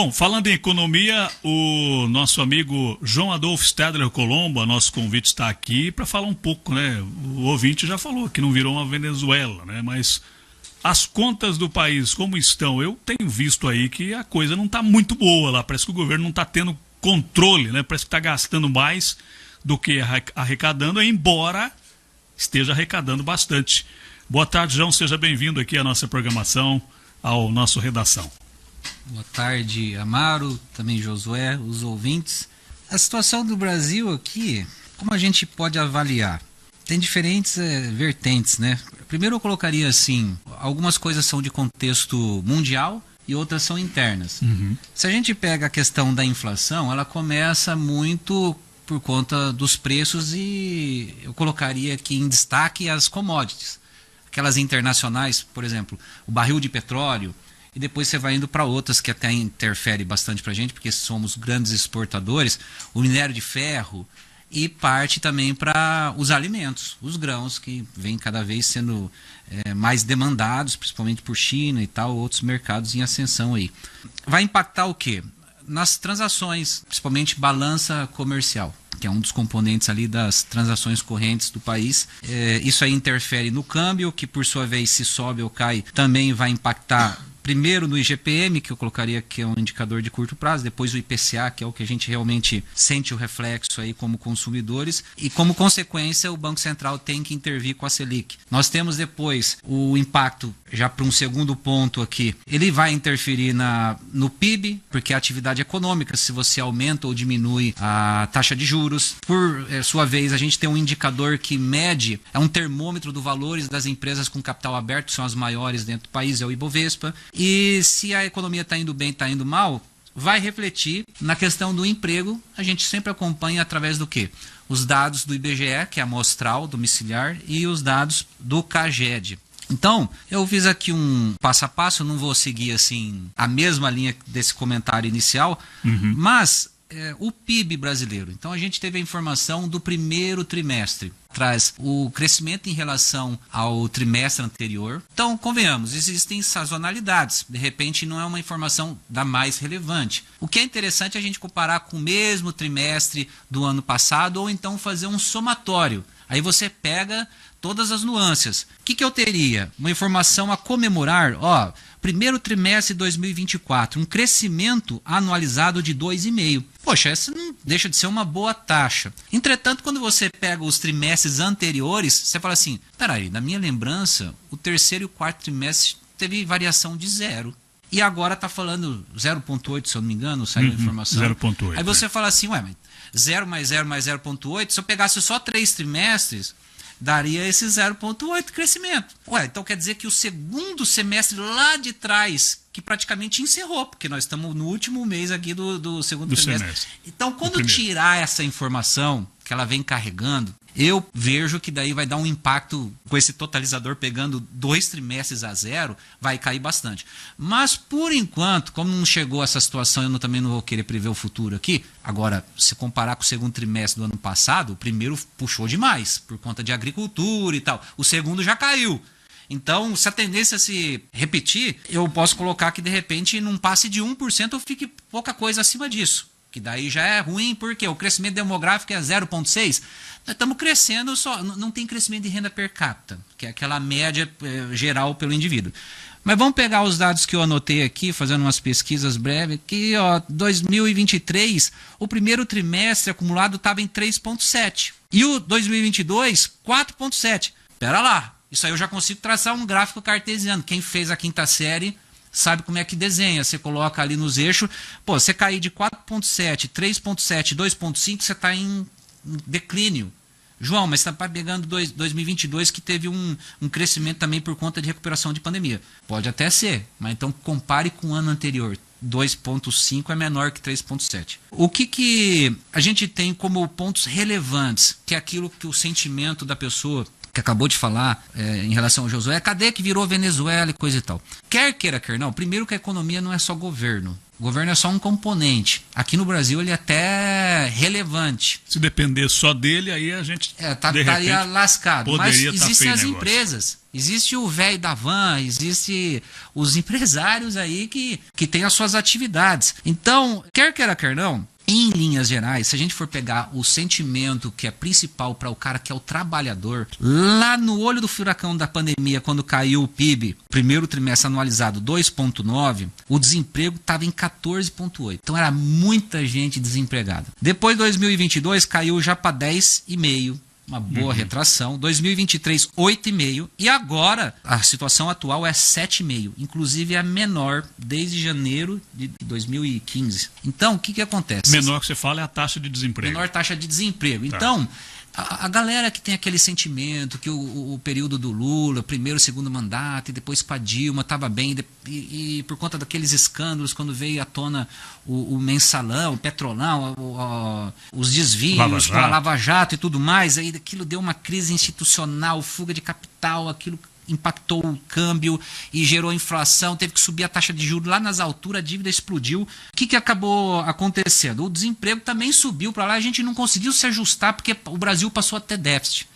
Bom, falando em economia, o nosso amigo João Adolfo Stedler Colombo, nosso convite está aqui para falar um pouco, né? O ouvinte já falou que não virou uma Venezuela, né? Mas as contas do país como estão? Eu tenho visto aí que a coisa não está muito boa lá, parece que o governo não está tendo controle, né? Parece que está gastando mais do que arrecadando, embora esteja arrecadando bastante. Boa tarde, João, seja bem-vindo aqui à nossa programação, ao nosso Redação. Boa tarde, Amaro, também Josué, os ouvintes. A situação do Brasil aqui, como a gente pode avaliar? Tem diferentes vertentes, né? Primeiro eu colocaria assim, algumas coisas são de contexto mundial e outras são internas. Se a gente pega a questão da inflação, ela começa muito por conta dos preços e eu colocaria aqui em destaque as commodities. Aquelas internacionais, por exemplo, o barril de petróleo, e depois você vai indo para outras que até interfere bastante para a gente, porque somos grandes exportadores, o minério de ferro e parte também para os alimentos, os grãos, que vêm cada vez sendo mais demandados, principalmente por China e tal, outros mercados em ascensão aí. Vai impactar o quê? Nas transações, principalmente balança comercial, que é um dos componentes ali das transações correntes do país. Isso aí interfere no câmbio, que por sua vez, se sobe ou cai, também vai impactar primeiro no IGPM, que eu colocaria que é um indicador de curto prazo, depois o IPCA, que é o que a gente realmente sente o reflexo aí como consumidores, e como consequência o Banco Central tem que intervir com a Selic. Nós temos depois o impacto, já para um segundo ponto aqui, ele vai interferir no PIB, porque a atividade econômica, se você aumenta ou diminui a taxa de juros. Por sua vez, a gente tem um indicador que mede, é um termômetro dos valores das empresas com capital aberto, que são as maiores dentro do país, é o Ibovespa. E se a economia está indo bem, está indo mal, vai refletir na questão do emprego. A gente sempre acompanha através do quê? Os dados do IBGE, que é amostral, domiciliar, e os dados do CAGED. Então, eu fiz aqui um passo a passo, não vou seguir assim a mesma linha desse comentário inicial, mas o PIB brasileiro. Então, a gente teve a informação do primeiro trimestre. Traz o crescimento em relação ao trimestre anterior. Então, convenhamos, existem sazonalidades. De repente, não é uma informação da mais relevante. O que é interessante é a gente comparar com o mesmo trimestre do ano passado ou então fazer um somatório. Aí você pega todas as nuances. O que eu teria? Uma informação a comemorar, primeiro trimestre de 2024, um crescimento anualizado de 2,5%. Poxa, essa não deixa de ser uma boa taxa. Entretanto, quando você pega os trimestres anteriores, você fala assim, peraí, na minha lembrança, o terceiro e o quarto trimestre teve variação de 0%. E agora está falando 0,8, se eu não me engano, saiu a informação. 0,8. Aí você fala assim, mas 0 mais 0 mais 0,8, se eu pegasse só 3 trimestres, daria esse 0,8 crescimento. Então quer dizer que o segundo semestre lá de trás, que praticamente encerrou, porque nós estamos no último mês aqui do segundo trimestre. Então quando tirar essa informação, que ela vem carregando, eu vejo que daí vai dar um impacto com esse totalizador pegando 2 trimestres a 0, vai cair bastante. Mas, por enquanto, como não chegou essa situação, eu também não vou querer prever o futuro aqui. Agora, se comparar com o segundo trimestre do ano passado, o primeiro puxou demais, por conta de agricultura e tal. O segundo já caiu. Então, se a tendência se repetir, eu posso colocar que, de repente, num passe de 1% eu fique pouca coisa acima disso. Que daí já é ruim, porque o crescimento demográfico é 0,6%. Nós estamos crescendo, só não tem crescimento de renda per capita, que é aquela média geral pelo indivíduo. Mas vamos pegar os dados que eu anotei aqui, fazendo umas pesquisas breves. Aqui, 2023, o primeiro trimestre acumulado estava em 3,7%. E o 2022, 4,7%. Espera lá, isso aí eu já consigo traçar um gráfico cartesiano. Quem fez a quinta série sabe como é que desenha. Você coloca ali nos eixos, você cair de 4,7, 3,7, 2,5, você está em declínio. João, mas você está pegando 2022 que teve um crescimento também por conta de recuperação de pandemia. Pode até ser, mas então compare com o ano anterior. 2,5 é menor que 3,7. O que a gente tem como pontos relevantes, que é aquilo que o sentimento da pessoa que acabou de falar em relação ao Josué, cadê que virou Venezuela e coisa e tal. Quer queira, quer não, primeiro que a economia não é só governo. O governo é só um componente. Aqui no Brasil ele é até relevante. Se depender só dele, aí a gente estaria lascado. Mas existem as negócio. Empresas. Existe o velho da van, existe os empresários aí que têm as suas atividades. Então, quer queira, quer não, em linhas gerais, se a gente for pegar o sentimento que é principal para o cara que é o trabalhador, lá no olho do furacão da pandemia, quando caiu o PIB, primeiro trimestre anualizado 2,9, o desemprego estava em 14,8. Então era muita gente desempregada. Depois de 2022 caiu já para 10,5. Uma boa retração. 2023, 8,5. E agora, a situação atual é 7,5. Inclusive, é a menor desde janeiro de 2015. Então, o que acontece? Menor que você fala é a taxa de desemprego. Menor taxa de desemprego. Tá. Então, a galera que tem aquele sentimento que o período do Lula, primeiro, segundo mandato, e depois com a Dilma, estava bem, e por conta daqueles escândalos, quando veio à tona o mensalão, o petrolão, os desvios com a Lava Jato e tudo mais, aí aquilo deu uma crise institucional, fuga de capital, aquilo impactou o câmbio e gerou inflação, teve que subir a taxa de juros lá nas alturas, a dívida explodiu. O que acabou acontecendo? O desemprego também subiu para lá, a gente não conseguiu se ajustar porque o Brasil passou a ter déficit.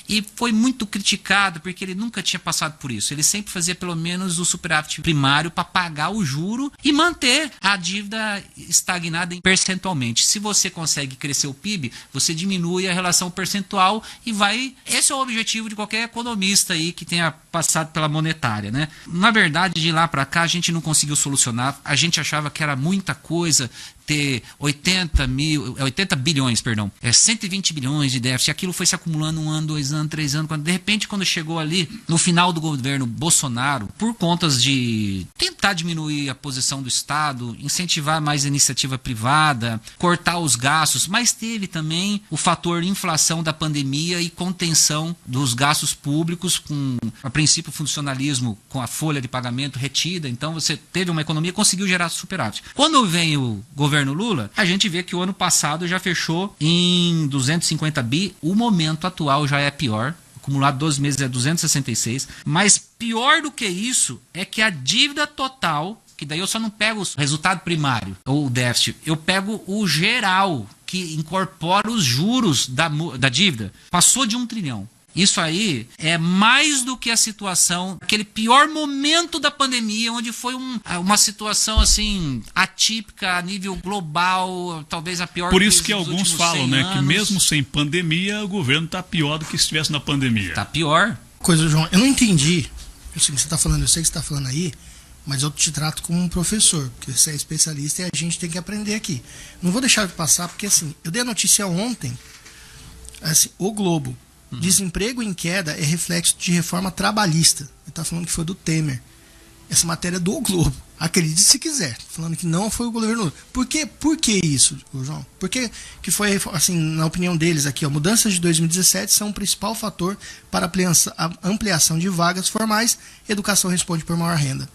E foi muito criticado porque ele nunca tinha passado por isso. Ele sempre fazia pelo menos o superávit primário para pagar o juro e manter a dívida estagnada percentualmente. Se você consegue crescer o PIB, você diminui a relação percentual e vai... Esse é o objetivo de qualquer economista aí que tenha passado pela monetária, né? Na verdade, de lá para cá, a gente não conseguiu solucionar. A gente achava que era muita coisa ter 80 bilhões, 120 bilhões de déficit. Aquilo foi se acumulando 1 ano, 2 anos, 3 anos. De repente, quando chegou ali, no final do governo Bolsonaro, por contas de tentar diminuir a posição do Estado, incentivar mais a iniciativa privada, cortar os gastos, mas teve também o fator inflação da pandemia e contenção dos gastos públicos, com, a princípio, funcionalismo com a folha de pagamento retida. Então, você teve uma economia e conseguiu gerar superávit. Quando vem o governo Lula, a gente vê que o ano passado já fechou em 250 bi, o momento atual já é pior, acumulado 12 meses é 266, mas pior do que isso é que a dívida total, que daí eu só não pego o resultado primário, ou o déficit, eu pego o geral, que incorpora os juros da dívida, passou de 1 trilhão. Isso aí é mais do que a situação, aquele pior momento da pandemia, onde foi uma situação assim atípica a nível global, talvez a pior. Por isso que alguns falam, né, que mesmo sem pandemia, o governo está pior do que se estivesse na pandemia. Está pior. Coisa, João, eu não entendi. Eu sei que você está falando, eu sei que você está falando aí, mas eu te trato como um professor, porque você é especialista e a gente tem que aprender aqui. Não vou deixar de passar, porque assim, eu dei a notícia ontem, assim, o Globo. Desemprego em queda é reflexo de reforma trabalhista. Ele está falando que foi do Temer. Essa matéria é do Globo. Acredite se quiser. Falando que não foi o governo Lula. Por que isso, João? Por que foi, assim, na opinião deles aqui, mudanças de 2017 são o principal fator para a ampliação de vagas formais. Educação responde por maior renda.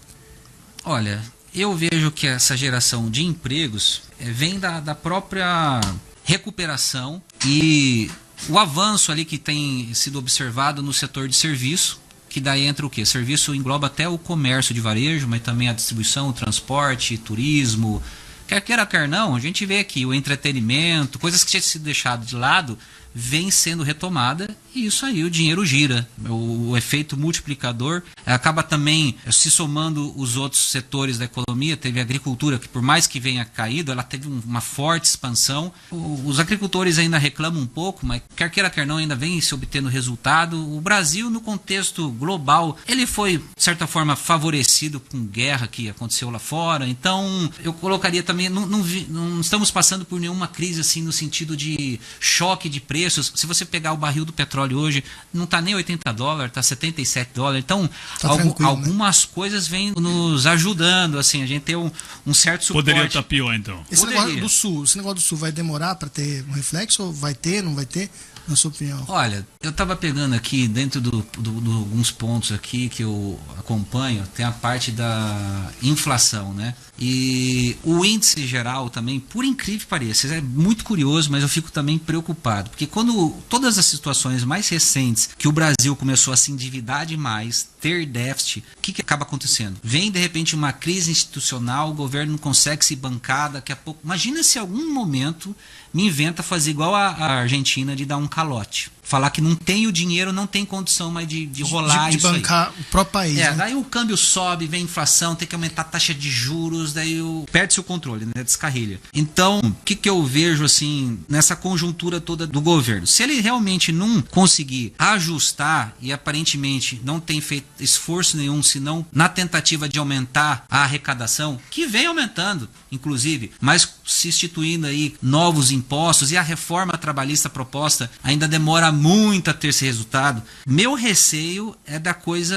Olha, eu vejo que essa geração de empregos vem da própria recuperação e o avanço ali que tem sido observado no setor de serviço, que daí entra o quê? Serviço engloba até o comércio de varejo, mas também a distribuição, o transporte, turismo. Quer queira, quer não, a gente vê aqui o entretenimento, coisas que tinham sido deixadas de lado, vem sendo retomada e isso aí, o dinheiro gira. O efeito multiplicador acaba também se somando os outros setores da economia. Teve a agricultura, que por mais que venha caído, ela teve uma forte expansão. Os agricultores ainda reclamam um pouco, mas quer queira, quer não, ainda vem se obtendo resultado. O Brasil, no contexto global, ele foi, de certa forma, favorecido com guerra que aconteceu lá fora. Então, eu colocaria também, não estamos passando por nenhuma crise assim no sentido de choque de preços. Se você pegar o barril do petróleo hoje, não está nem $80, está $77. Então, tá algumas coisas vêm nos ajudando, assim, a gente ter um certo suporte. Poderia estar pior, então. Esse negócio do Sul vai demorar para ter um reflexo ou vai ter, não vai ter, na sua opinião? Olha, eu estava pegando aqui, dentro de alguns pontos aqui que eu acompanho, tem a parte da inflação, né? E o índice geral também, por incrível que pareça, é muito curioso, mas eu fico também preocupado, porque quando todas as situações mais recentes que o Brasil começou a se endividar demais, ter déficit, o que acaba acontecendo? Vem de repente uma crise institucional, o governo não consegue se bancar, daqui a pouco. Imagina se em algum momento me inventa fazer igual a Argentina de dar um calote. Falar que não tem o dinheiro, não tem condição mais de rolar de isso bancar aí. O próprio país. Né? Daí o câmbio sobe, vem inflação, tem que aumentar a taxa de juros, daí perde-se o controle, né? Descarrilha. Então, o que eu vejo assim nessa conjuntura toda do governo? Se ele realmente não conseguir ajustar e aparentemente não tem feito esforço nenhum, senão na tentativa de aumentar a arrecadação, que vem aumentando, inclusive, mas se instituindo aí novos impostos e a reforma trabalhista proposta ainda demora muito a ter esse resultado. Meu receio é da coisa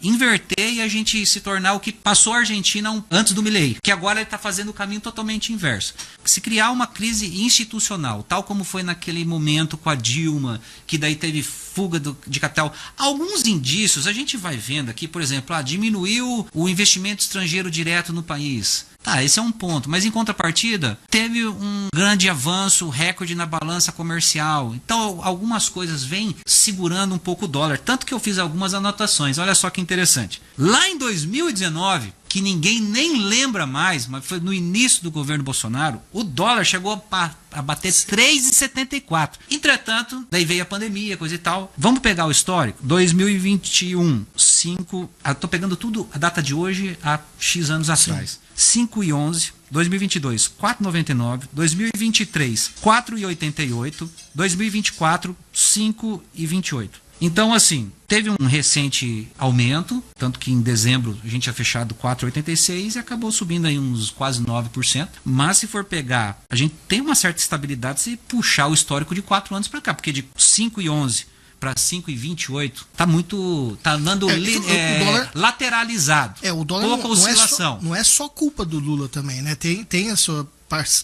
inverter e a gente se tornar o que passou a Argentina antes do Milei, que agora ele está fazendo o caminho totalmente inverso. Se criar uma crise institucional, tal como foi naquele momento com a Dilma, que daí teve fuga de capital, alguns indícios a gente vai vendo aqui, por exemplo, diminuiu o investimento estrangeiro direto no país. Tá, esse é um ponto, mas em contrapartida, teve um grande avanço, recorde na balança comercial. Então, algumas coisas vêm segurando um pouco o dólar. Tanto que eu fiz algumas anotações. Olha só que interessante. Lá em 2019, que ninguém nem lembra mais, mas foi no início do governo Bolsonaro, o dólar chegou a bater 3,74. Entretanto, daí veio a pandemia, coisa e tal. Vamos pegar o histórico? 2021, 5... Estou pegando tudo, a data de hoje, há X anos atrás. 5,11, 2022, 4,99, 2023, 4,88, 2024, 5,28. Então, assim, teve um recente aumento, tanto que em dezembro a gente tinha fechado 4,86 e acabou subindo aí uns quase 9%. Mas se for pegar, a gente tem uma certa estabilidade se puxar o histórico de 4 anos para cá, porque de 5,11 para 5,28 tá andando dólar, lateralizado. O dólar pouca oscilação. Não é só culpa do Lula também, né? Tem a sua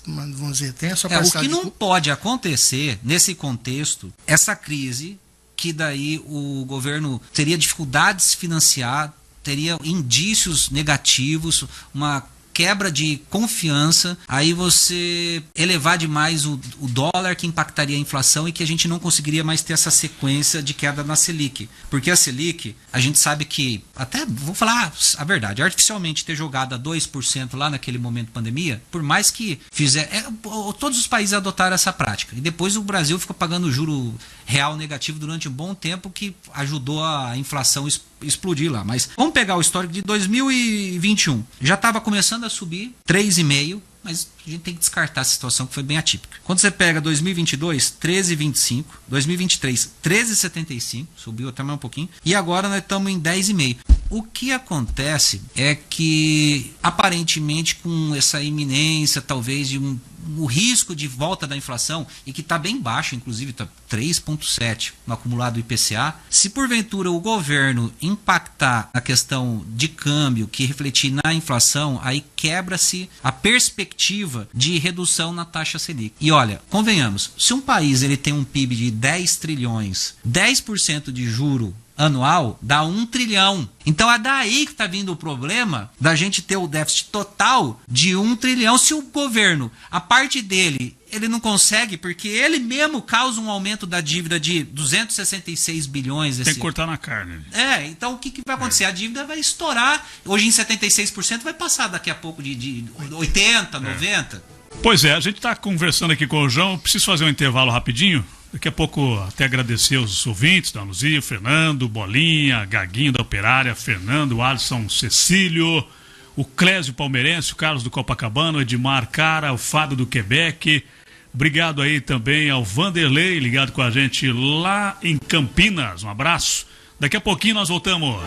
vamos dizer, tem a sua parcela. O que não pode acontecer nesse contexto, essa crise que daí o governo teria dificuldades de se financiar, teria indícios negativos, uma quebra de confiança, aí você elevar demais o dólar, que impactaria a inflação e que a gente não conseguiria mais ter essa sequência de queda na Selic. Porque a Selic, a gente sabe que, até vou falar a verdade, artificialmente ter jogado a 2% lá naquele momento de pandemia, por mais que todos os países adotaram essa prática. E depois o Brasil ficou pagando juro real negativo durante um bom tempo, que ajudou a inflação explodir lá. Mas vamos pegar o histórico de 2021. Já estava começando a subir, 3,5%, mas a gente tem que descartar essa situação que foi bem atípica. Quando você pega 2022, 13,25%, 2023, 13,75%, subiu até mais um pouquinho, e agora nós estamos em 10,5%. O que acontece é que, aparentemente, com essa iminência, talvez, de o risco de volta da inflação, e que está bem baixo, inclusive está 3,7% no acumulado IPCA, se porventura o governo impactar a questão de câmbio, que refletir na inflação, aí quebra-se a perspectiva de redução na taxa Selic. E olha, convenhamos, se um país ele tem um PIB de 10 trilhões, 10% de juro anual dá 1 trilhão. Então é daí que está vindo o problema da gente ter o déficit total de 1 trilhão se o governo, a parte dele, ele não consegue, porque ele mesmo causa um aumento da dívida de 266 bilhões. Tem que cortar na carne. Então o que vai acontecer? A dívida vai estourar. Hoje em 76% vai passar daqui a pouco de 80%, 90%. Pois é, a gente está conversando aqui com o João. Preciso fazer um intervalo rapidinho. Daqui a pouco até agradecer os ouvintes da Luzia, o Fernando, Bolinha, Gaguinho da Operária, Fernando, Alisson, Cecílio, o Clésio Palmeirense, o Carlos do Copacabana, o Edmar Cara, o Fábio do Quebec. Obrigado aí também ao Vanderlei, ligado com a gente lá em Campinas. Um abraço. Daqui a pouquinho nós voltamos.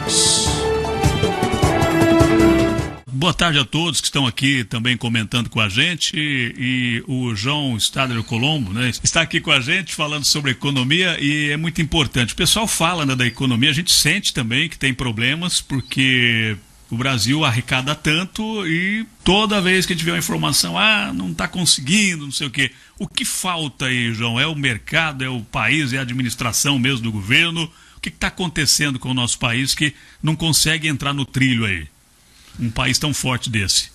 Boa tarde a todos que estão aqui também comentando com a gente, e o João Stadler Colombo, né, está aqui com a gente falando sobre economia, e é muito importante. O pessoal fala, né, da economia, a gente sente também que tem problemas, porque o Brasil arrecada tanto e toda vez que a gente vê uma informação, não está conseguindo, não sei o quê. O que falta aí, João? É o mercado, é o país, é a administração mesmo do governo? O que está acontecendo com o nosso país que não consegue entrar no trilho aí? Um país tão forte desse.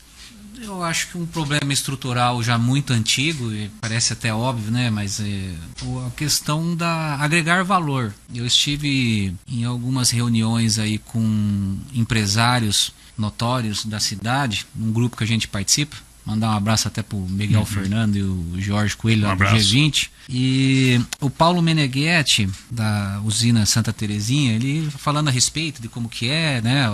Eu acho que um problema estrutural já muito antigo, e parece até óbvio, né? Mas a questão da agregar valor. Eu estive em algumas reuniões aí com empresários notórios da cidade, num grupo que a gente participa. Mandar um abraço até pro Miguel Fernando e o Jorge Coelho lá do G20. E o Paulo Meneghetti, da usina Santa Terezinha, ele falando a respeito de como que é, né,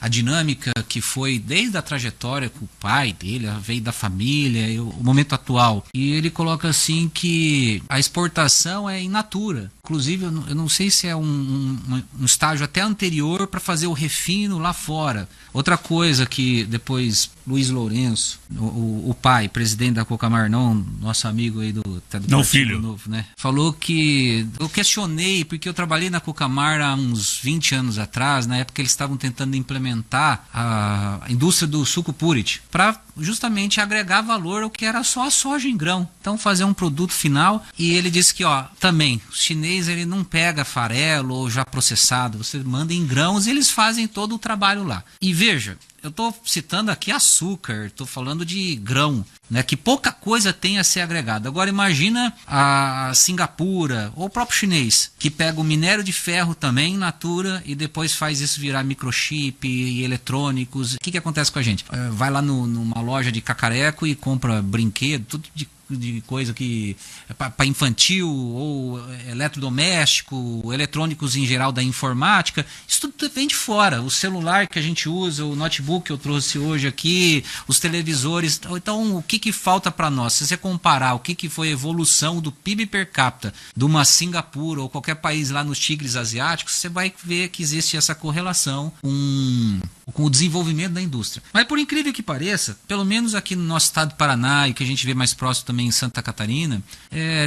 a dinâmica que foi desde a trajetória com o pai dele, veio da família, e o momento atual. E ele coloca assim que a exportação é in natura. Inclusive, eu não sei se é um estágio até anterior para fazer o refino lá fora. Outra coisa que depois Luiz Lourenço, o pai, presidente da Cocamar, não, nosso amigo aí do não, filho Novo, né? Falou que eu questionei, porque eu trabalhei na Cocamar há uns 20 anos atrás, na época eles estavam tentando implementar a indústria do suco Purit, para justamente agregar valor ao que era só a soja em grão. Então fazer um produto final, e ele disse que, ó, também, o chinês ele não pega farelo ou já processado, você manda em grãos e eles fazem todo o trabalho lá. E veja, eu estou citando aqui açúcar, estou falando de grão, né, que pouca coisa tem a ser agregada. Agora imagina a Singapura ou o próprio chinês, que pega o minério de ferro também in natura e depois faz isso virar microchip e eletrônicos. O que acontece com a gente? Vai lá numa loja de cacareco e compra brinquedo, tudo de coisa que é para infantil ou eletrodoméstico, eletrônicos em geral da informática, isso tudo vem de fora. O celular que a gente usa, o notebook que eu trouxe hoje aqui, os televisores. Então, o que falta para nós? Se você comparar o que foi a evolução do PIB per capita de uma Singapura ou qualquer país lá nos tigres asiáticos, você vai ver que existe essa correlação com o desenvolvimento da indústria. Mas por incrível que pareça, pelo menos aqui no nosso estado do Paraná e que a gente vê mais próximo também em Santa Catarina,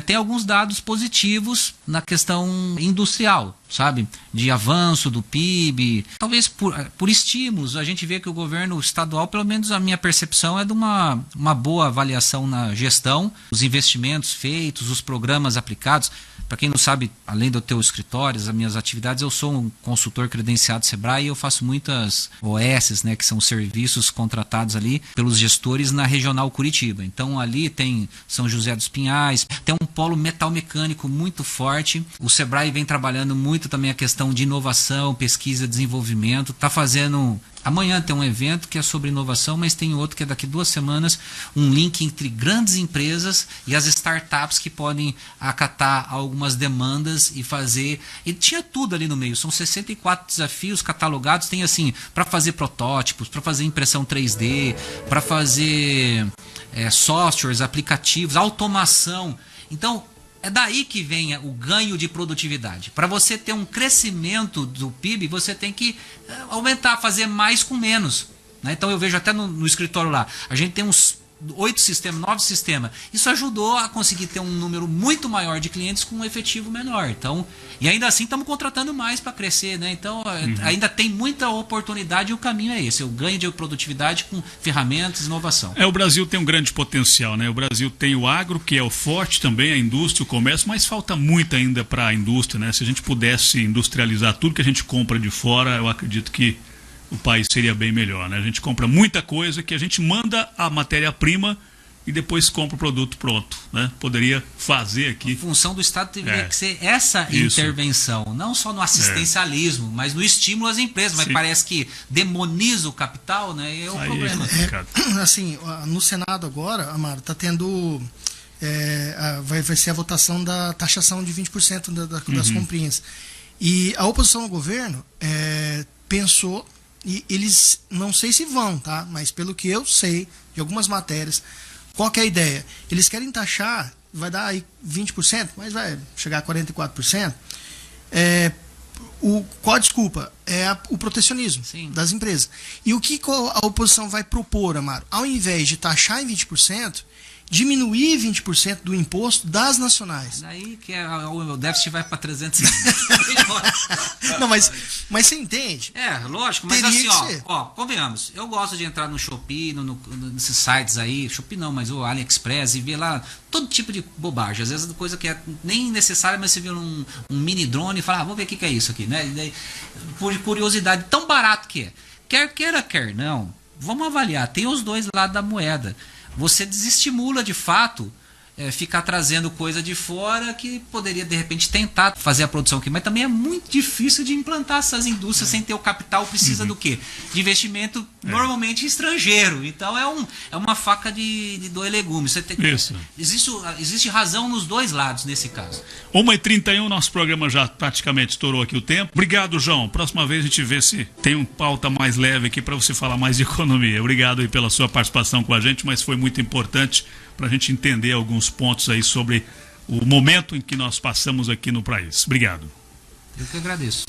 tem alguns dados positivos na questão industrial, sabe? De avanço do PIB, talvez por estímulos. A gente vê que o governo estadual, pelo menos a minha percepção, é de uma boa avaliação na gestão, os investimentos feitos, os programas aplicados. Para quem não sabe, além do teu escritório, as minhas atividades, eu sou um consultor credenciado Sebrae e eu faço muitas OS, né, que são serviços contratados ali pelos gestores na Regional Curitiba. Então ali tem São José dos Pinhais, tem um polo metal mecânico muito forte. O Sebrae vem trabalhando muito também a questão de inovação, pesquisa, desenvolvimento. Está fazendo... Amanhã tem um evento que é sobre inovação, mas tem outro que é daqui 2 semanas, um link entre grandes empresas e as startups que podem acatar algumas demandas e fazer... E tinha tudo ali no meio, são 64 desafios catalogados, tem assim, para fazer protótipos, para fazer impressão 3D, para fazer softwares, aplicativos, automação. Então... é daí que vem o ganho de produtividade. Para você ter um crescimento do PIB, você tem que aumentar, fazer mais com menos, né? Então eu vejo até no escritório lá, a gente tem uns 8 sistemas, 9 sistemas. Isso ajudou a conseguir ter um número muito maior de clientes com um efetivo menor. Então, e ainda assim estamos contratando mais para crescer, né? Então ainda tem muita oportunidade e o caminho é esse, o ganho de produtividade com ferramentas, inovação. O Brasil tem um grande potencial, né? O Brasil tem o agro, que é o forte também, a indústria, o comércio, mas falta muito ainda para a indústria, né? Se a gente pudesse industrializar tudo que a gente compra de fora, eu acredito que o país seria bem melhor, né? A gente compra muita coisa que a gente manda a matéria-prima e depois compra o produto pronto, né? Poderia fazer aqui. A função do Estado teria que ser essa intervenção, não só no assistencialismo, mas no estímulo às empresas. Mas parece que demoniza o capital, né? E é o problema. Assim, no Senado agora, Amaro, está tendo... vai ser a votação da taxação de 20% das comprinhas. E a oposição ao governo pensou... E eles, não sei se vão, tá? Mas pelo que eu sei de algumas matérias, qual que é a ideia? Eles querem taxar, vai dar aí 20%, mas vai chegar a 44%. Qual a desculpa? O protecionismo das empresas. E o que a oposição vai propor, Amaro? Ao invés de taxar em 20%, diminuir 20% do imposto das nacionais. Daí que o déficit vai para 300. Não, mas você entende? Lógico, mas assim, convenhamos, eu gosto de entrar no Shopee, nesses sites aí, Shopee não, mas o AliExpress, e ver lá todo tipo de bobagem, às vezes coisa que é nem necessária, mas você vê um mini drone e fala, vamos ver o que é isso aqui, né? E daí, por curiosidade, tão barato que é. Quer queira, quer não, vamos avaliar, tem os dois lados da moeda. Você desestimula de fato ficar trazendo coisa de fora que poderia de repente tentar fazer a produção aqui, mas também é muito difícil de implantar essas indústrias sem ter o capital. Precisa do quê? De investimento normalmente estrangeiro. Então é uma faca de dois legumes. Você tem, existe razão nos dois lados nesse caso. 1h31, nosso programa já praticamente estourou aqui o tempo. Obrigado, João. Próxima vez a gente vê se tem uma pauta mais leve aqui para você falar mais de economia. Obrigado aí pela sua participação com a gente, mas foi muito importante para a gente entender alguns pontos aí sobre o momento em que nós passamos aqui no país. Obrigado. Eu que agradeço.